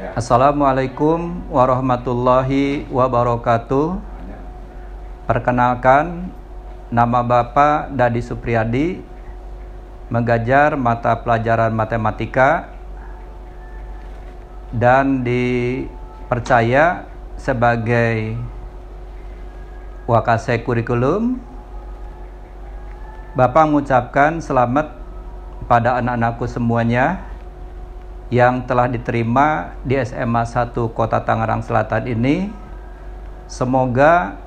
Assalamualaikum warahmatullahi wabarakatuh. Perkenalkan, nama Bapak Dadi Supriyadi, mengajar mata pelajaran matematika dan dipercaya sebagai wakase kurikulum. Bapak mengucapkan selamat pada anak-anakku semuanya yang telah diterima di SMA 1 Kota Tangerang Selatan ini. Semoga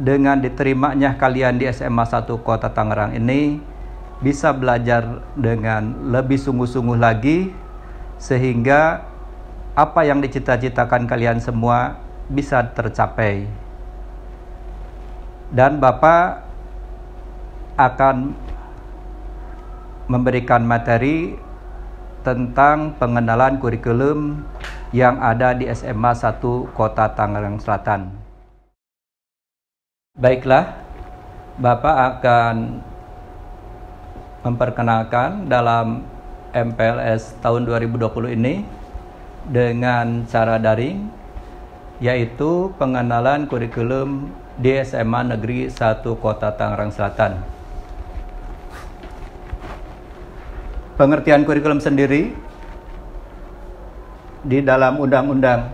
dengan diterimanya kalian di SMA 1 Kota Tangerang ini bisa belajar dengan lebih sungguh-sungguh lagi, sehingga apa yang dicita-citakan kalian semua bisa tercapai. Dan Bapak akan memberikan materi tentang pengenalan kurikulum yang ada di SMA 1 Kota Tangerang Selatan. Baiklah, Bapak akan memperkenalkan dalam MPLS tahun 2020 ini dengan cara daring, yaitu pengenalan kurikulum di SMA Negeri 1 Kota Tangerang Selatan. Pengertian kurikulum sendiri di dalam Undang-Undang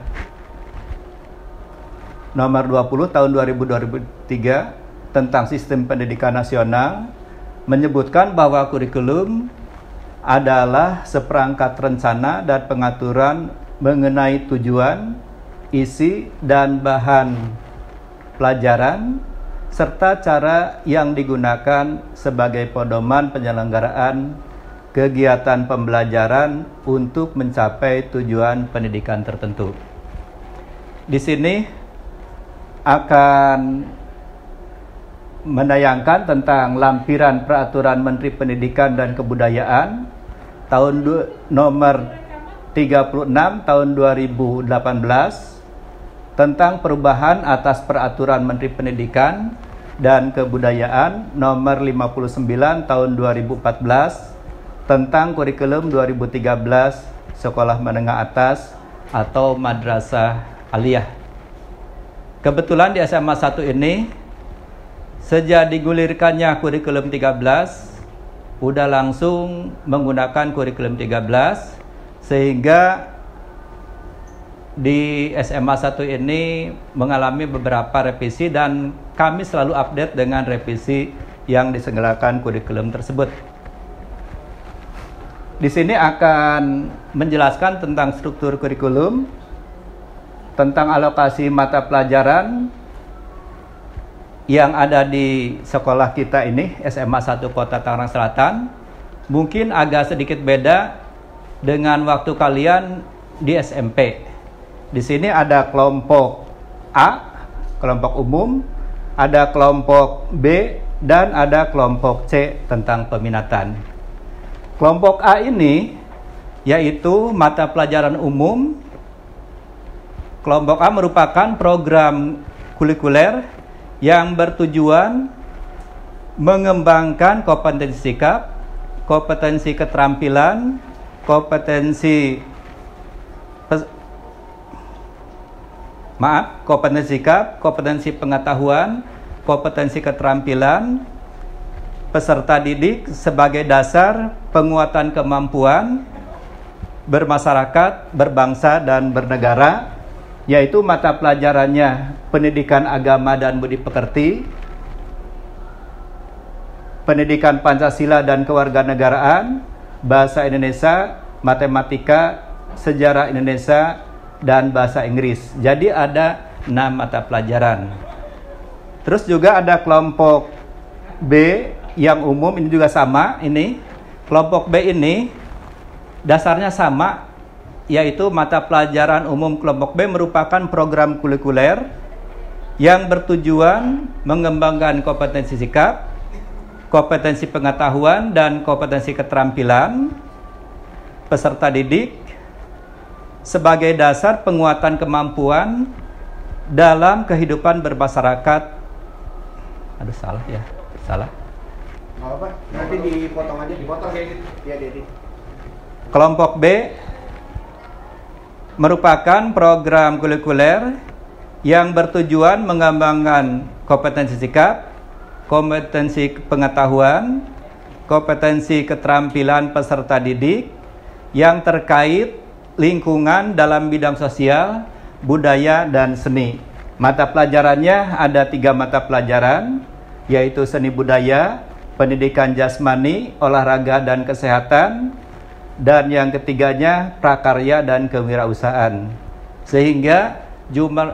Nomor 20 Tahun 2003 tentang Sistem Pendidikan Nasional menyebutkan bahwa kurikulum adalah seperangkat rencana dan pengaturan mengenai tujuan, isi, dan bahan pelajaran serta cara yang digunakan sebagai pedoman penyelenggaraan kegiatan pembelajaran untuk mencapai tujuan pendidikan tertentu. Di sini akan menayangkan tentang lampiran Peraturan Menteri Pendidikan dan Kebudayaan tahun nomor 36 tahun 2018 tentang perubahan atas Peraturan Menteri Pendidikan dan Kebudayaan nomor 59 tahun 2014 tentang kurikulum 2013 sekolah menengah atas atau madrasah aliyah. Kebetulan di SMA 1 ini sejak digulirkannya kurikulum 13 udah langsung menggunakan kurikulum 13, sehingga di SMA 1 ini mengalami beberapa revisi dan kami selalu update dengan revisi yang diselenggarakan kurikulum tersebut. Di sini akan menjelaskan tentang struktur kurikulum, tentang alokasi mata pelajaran yang ada di sekolah kita ini, SMA 1 Kota Tangerang Selatan. Mungkin agak sedikit beda dengan waktu kalian di SMP. Di sini ada kelompok A, kelompok umum, ada kelompok B, dan ada kelompok C tentang peminatan. Kelompok A ini yaitu mata pelajaran umum. Kelompok A merupakan program kurikuler yang bertujuan mengembangkan kompetensi sikap, kompetensi keterampilan, kompetensi sikap, kompetensi pengetahuan, kompetensi keterampilan peserta didik sebagai dasar penguatan kemampuan bermasyarakat, berbangsa, dan bernegara, yaitu mata pelajarannya pendidikan agama dan budi pekerti, pendidikan Pancasila dan kewarganegaraan, bahasa Indonesia, matematika, sejarah Indonesia, dan bahasa Inggris. Jadi ada 6 mata pelajaran. Terus juga ada kelompok B yang umum, ini juga sama. Ini kelompok B ini dasarnya sama, yaitu mata pelajaran umum. Kelompok B merupakan program kurikuler yang bertujuan mengembangkan kompetensi sikap, kompetensi pengetahuan, dan kompetensi keterampilan peserta didik sebagai dasar penguatan kemampuan dalam kehidupan bermasyarakat. Aduh, salah ya, salah. Nggak apa, nanti dipotong aja, dipotong kayak gitu. Iya, Dedi. Kelompok B merupakan program kurikuler yang bertujuan mengembangkan kompetensi sikap, kompetensi pengetahuan, kompetensi keterampilan peserta didik yang terkait lingkungan dalam bidang sosial, budaya, dan seni. Mata pelajarannya ada 3 mata pelajaran, yaitu seni budaya, pendidikan jasmani, olahraga dan kesehatan, dan yang ketiganya prakarya dan kewirausahaan. Sehingga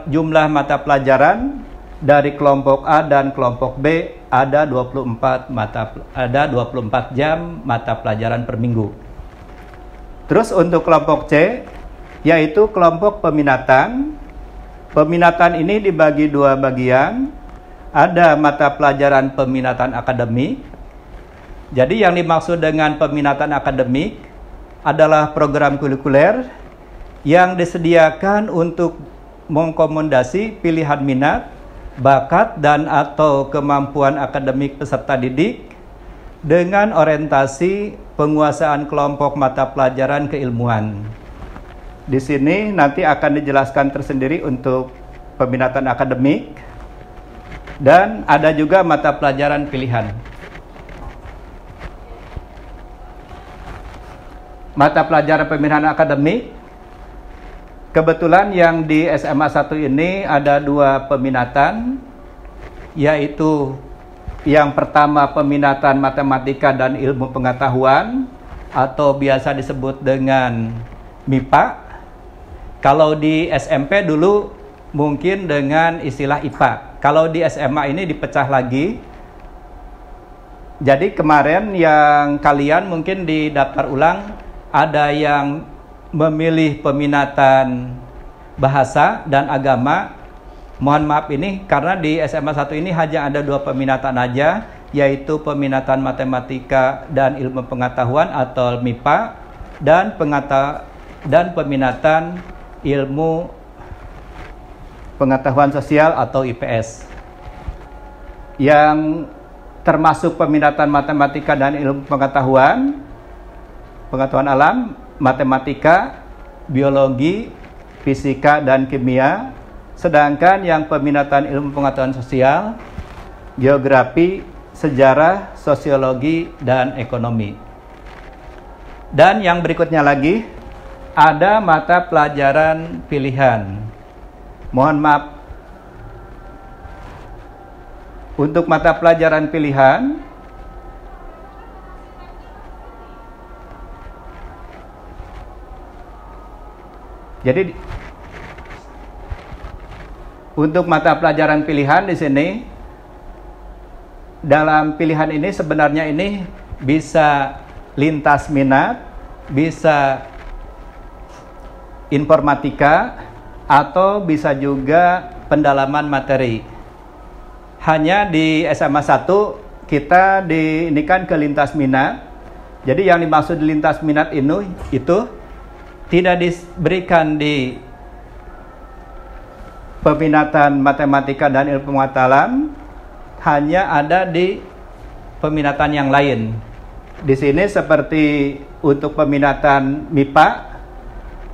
jumlah mata pelajaran dari kelompok A dan kelompok B ada 24 jam mata pelajaran per minggu. Terus untuk kelompok C, yaitu kelompok peminatan. Peminatan ini dibagi 2 bagian. Ada mata pelajaran peminatan akademik. Jadi yang dimaksud dengan peminatan akademik adalah program kurikuler yang disediakan untuk mengakomodasi pilihan minat, bakat, dan atau kemampuan akademik peserta didik dengan orientasi penguasaan kelompok mata pelajaran keilmuan. Di sini nanti akan dijelaskan tersendiri untuk peminatan akademik, dan ada juga mata pelajaran pilihan. Mata pelajaran peminatan akademik, kebetulan yang di SMA 1 ini ada 2 peminatan, yaitu yang pertama peminatan matematika dan ilmu pengetahuan atau biasa disebut dengan MIPA. Kalau di SMP dulu mungkin dengan istilah IPA. Kalau di SMA ini dipecah lagi. Jadi kemarin yang kalian mungkin di daftar ulang ada yang memilih peminatan bahasa dan agama. Mohon maaf ini karena di SMA 1 ini hanya ada 2 peminatan aja, yaitu peminatan matematika dan ilmu pengetahuan atau MIPA dan peminatan ilmu pengetahuan sosial atau IPS. Yang termasuk peminatan matematika dan ilmu pengetahuan alam, matematika, biologi, fisika, dan kimia. Sedangkan yang peminatan ilmu pengetahuan sosial, geografi, sejarah, sosiologi, dan ekonomi. Dan yang berikutnya lagi, ada mata pelajaran pilihan. Mohon maaf, untuk mata pelajaran pilihan, jadi untuk mata pelajaran pilihan di sini, dalam pilihan ini sebenarnya ini bisa lintas minat, bisa informatika, atau bisa juga pendalaman materi. Hanya di SMA 1 kita diinikan ke lintas minat. Jadi yang dimaksud lintas minat itu tidak diberikan di peminatan matematika dan ilmu pengetahuan, hanya ada di peminatan yang lain. Di sini seperti untuk peminatan MIPA,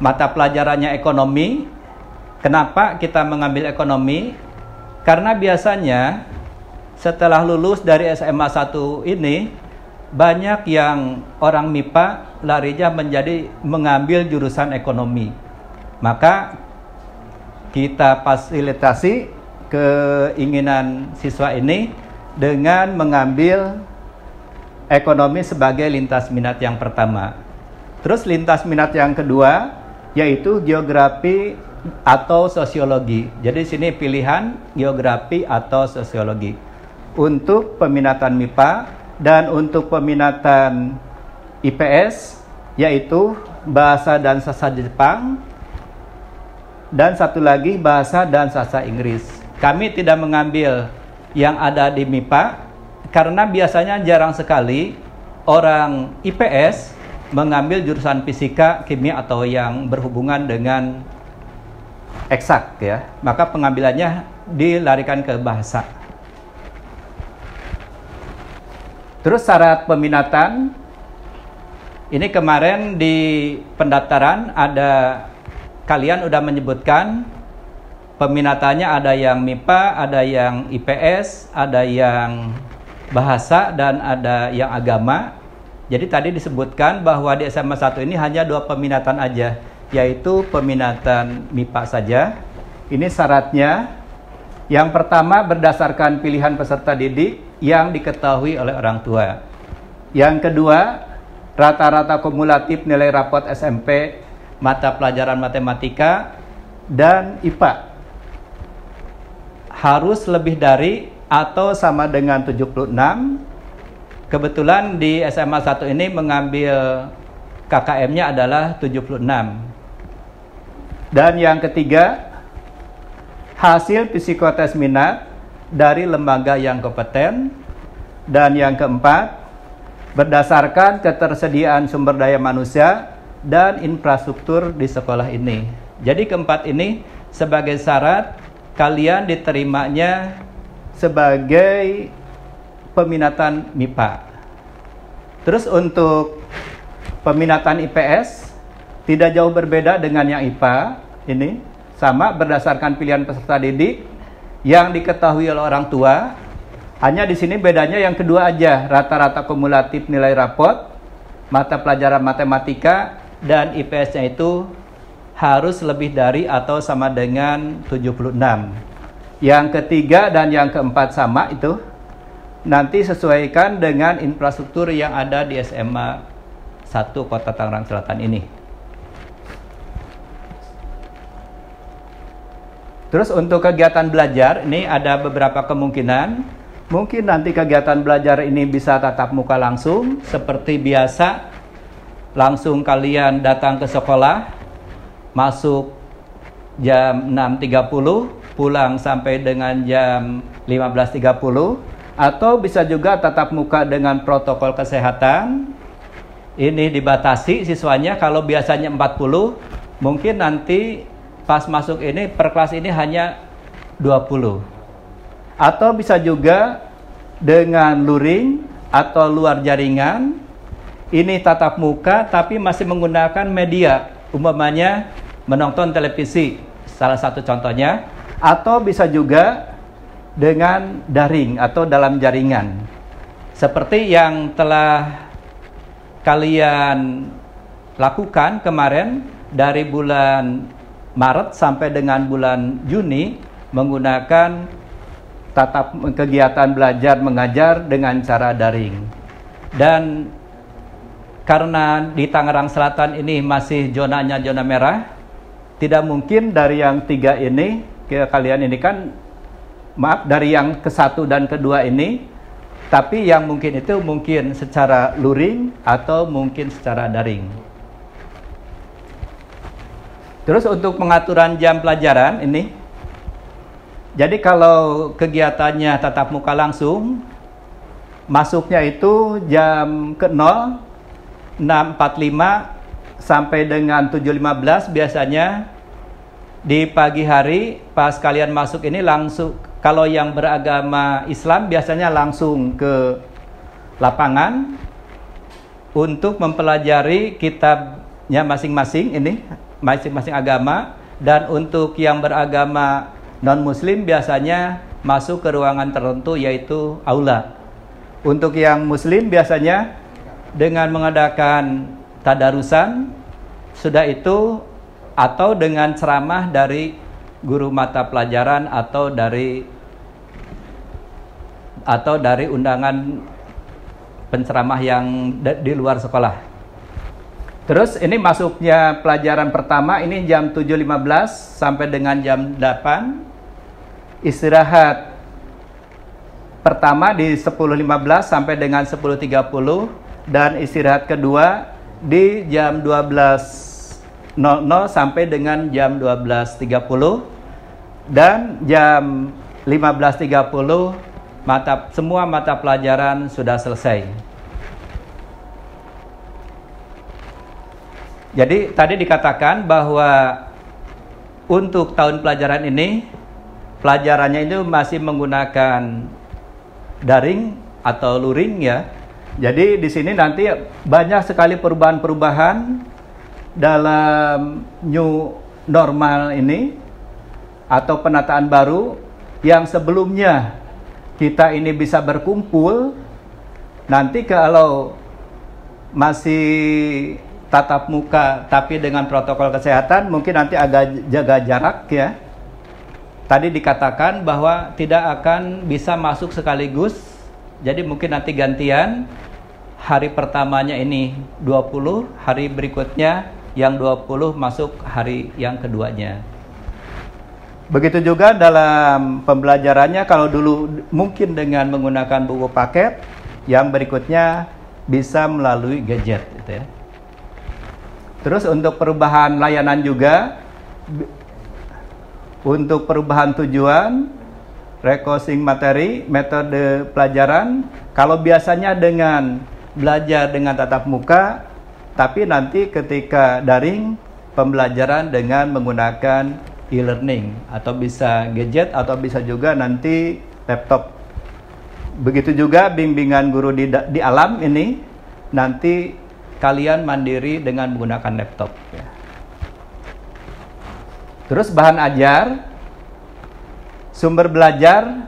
mata pelajarannya ekonomi. Kenapa kita mengambil ekonomi? Karena biasanya setelah lulus dari SMA 1 ini, banyak yang orang MIPA larinya mengambil jurusan ekonomi. Maka kita fasilitasi keinginan siswa ini dengan mengambil ekonomi sebagai lintas minat yang pertama. Terus lintas minat yang kedua yaitu geografi atau sosiologi. Jadi sini pilihan geografi atau sosiologi. Untuk peminatan MIPA dan untuk peminatan IPS yaitu bahasa dan sastra Jepang, dan satu lagi bahasa dan sastra Inggris. Kami tidak mengambil yang ada di MIPA karena biasanya jarang sekali orang IPS mengambil jurusan fisika, kimia atau yang berhubungan dengan eksak ya. Maka pengambilannya dilarikan ke bahasa. Terus syarat peminatan ini kemarin di pendaftaran ada kalian udah menyebutkan peminatannya, ada yang MIPA, ada yang IPS, ada yang bahasa, dan ada yang agama. Jadi tadi disebutkan bahwa di SMA 1 ini hanya 2 peminatan aja, yaitu peminatan MIPA saja. Ini syaratnya. Yang pertama, berdasarkan pilihan peserta didik yang diketahui oleh orang tua. Yang kedua, rata-rata kumulatif nilai rapot SMP mata pelajaran matematika dan IPA harus lebih dari atau sama dengan 76. Kebetulan di SMA 1 ini mengambil KKM-nya adalah 76. Dan yang ketiga, hasil psikotes minat dari lembaga yang kompeten. Dan yang keempat, berdasarkan ketersediaan sumber daya manusia dan infrastruktur di sekolah ini. Jadi keempat ini sebagai syarat kalian diterimanya sebagai peminatan MIPA. Terus untuk peminatan IPS tidak jauh berbeda dengan yang IPA. Ini sama, berdasarkan pilihan peserta didik yang diketahui oleh orang tua. Hanya di sini bedanya yang kedua aja, rata-rata kumulatif nilai rapot mata pelajaran matematika dan IPS-nya itu harus lebih dari atau sama dengan 76. Yang ketiga dan yang keempat sama itu nanti sesuaikan dengan infrastruktur yang ada di SMA 1 Kota Tangerang Selatan ini. Terus untuk kegiatan belajar, ini ada beberapa kemungkinan. Mungkin nanti kegiatan belajar ini bisa tatap muka langsung, seperti biasa. Langsung kalian datang ke sekolah, masuk jam 6.30, pulang sampai dengan jam 15.30. Atau bisa juga tatap muka dengan protokol kesehatan. Ini dibatasi siswanya, kalau biasanya 40, mungkin nanti pas masuk ini per kelas ini hanya 20. Atau bisa juga dengan luring atau luar jaringan. Ini tatap muka tapi masih menggunakan media, umpamanya menonton televisi, salah satu contohnya. Atau bisa juga dengan daring atau dalam jaringan, seperti yang telah kalian lakukan kemarin dari bulan Maret sampai dengan bulan Juni, menggunakan kegiatan belajar mengajar dengan cara daring. Dan karena di Tangerang Selatan ini masih zonanya zona merah, tidak mungkin dari yang 3 ini kalian ini kan, maaf, dari yang ke-1 dan ke-2 ini, tapi yang mungkin itu mungkin secara luring atau mungkin secara daring. Terus untuk pengaturan jam pelajaran ini, jadi kalau kegiatannya tatap muka langsung, masuknya itu jam ke-0, 6.45 sampai dengan 7.15 biasanya. Di pagi hari pas kalian masuk ini langsung, kalau yang beragama Islam biasanya langsung ke lapangan untuk mempelajari kitabnya masing-masing, ini masing-masing agama. Dan untuk yang beragama non-muslim biasanya masuk ke ruangan tertentu, yaitu aula. Untuk yang muslim biasanya dengan mengadakan tadarusan, sudah itu atau dengan ceramah dari guru mata pelajaran atau dari undangan penceramah yang di luar sekolah. Terus ini masuknya pelajaran pertama ini jam 7.15 sampai dengan jam 8. Istirahat pertama di 10.15 sampai dengan 10.30, dan istirahat kedua di jam 12.00 sampai dengan jam 12.30, dan jam 15.30 semua mata pelajaran sudah selesai. Jadi tadi dikatakan bahwa untuk tahun pelajaran ini pelajarannya itu masih menggunakan daring atau luring ya. Jadi di sini nanti banyak sekali perubahan-perubahan dalam new normal ini atau penataan baru yang sebelumnya kita ini bisa berkumpul, nanti kalau masih tatap muka tapi dengan protokol kesehatan mungkin nanti agak jaga jarak ya. Tadi dikatakan bahwa tidak akan bisa masuk sekaligus, jadi mungkin nanti gantian. Hari pertamanya ini 20, hari berikutnya yang 20 masuk hari yang keduanya. Begitu juga dalam pembelajarannya, kalau dulu mungkin dengan menggunakan buku paket, yang berikutnya bisa melalui gadget gitu ya. Terus untuk perubahan layanan juga, untuk perubahan tujuan, refocusing materi, metode pelajaran, kalau biasanya dengan belajar dengan tatap muka, tapi nanti ketika daring, pembelajaran dengan menggunakan e-learning, atau bisa gadget, atau bisa juga nanti laptop. Begitu juga bimbingan guru di alam ini, nanti kalian mandiri dengan menggunakan laptop ya. Terus bahan ajar, sumber belajar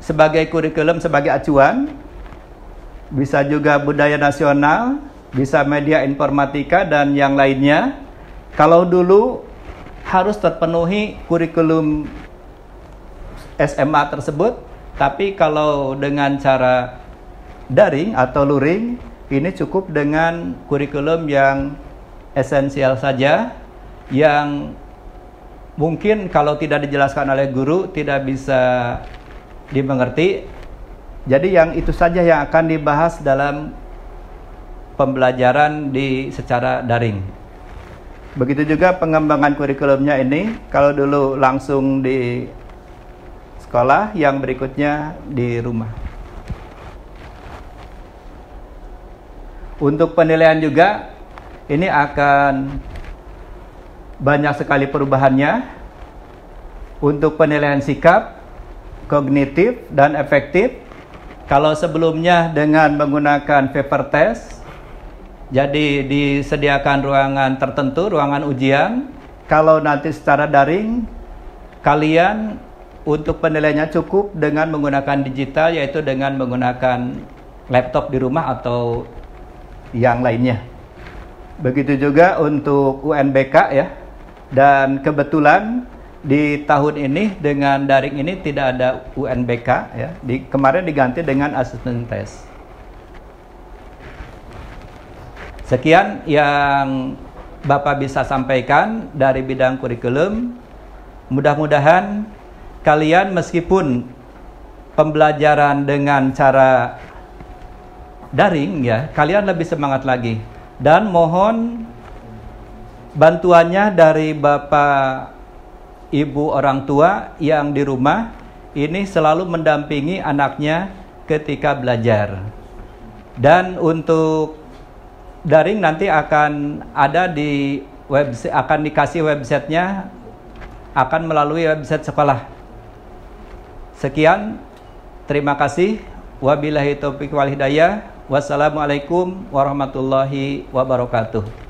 sebagai kurikulum, sebagai acuan, bisa juga budaya nasional, bisa media informatika dan yang lainnya. Kalau dulu harus terpenuhi kurikulum SMA tersebut, tapi kalau dengan cara daring atau luring, ini cukup dengan kurikulum yang esensial saja, yang mungkin kalau tidak dijelaskan oleh guru tidak bisa dimengerti. Jadi yang itu saja yang akan dibahas dalam pembelajaran secara daring. Begitu juga pengembangan kurikulumnya ini, kalau dulu langsung di sekolah, yang berikutnya di rumah. Untuk penilaian juga, ini akan banyak sekali perubahannya. Untuk penilaian sikap, kognitif, dan efektif, kalau sebelumnya dengan menggunakan paper test, jadi disediakan ruangan tertentu, ruangan ujian. Kalau nanti secara daring, kalian untuk penilaiannya cukup dengan menggunakan digital, yaitu dengan menggunakan laptop di rumah atau yang lainnya. Begitu juga untuk UNBK ya. Dan kebetulan di tahun ini dengan daring ini tidak ada UNBK ya. Kemarin diganti dengan assessment test. Sekian yang Bapak bisa sampaikan dari bidang kurikulum. Mudah-mudahan kalian meskipun pembelajaran dengan cara daring ya, kalian lebih semangat lagi. Dan mohon bantuannya dari Bapak Ibu orang tua yang di rumah ini selalu mendampingi anaknya ketika belajar. Dan untuk daring nanti akan ada di website, akan dikasih websitenya, akan melalui website sekolah. Sekian, terima kasih. Wabillahi taufiq wal hidayah. Wassalamualaikum warahmatullahi wabarakatuh.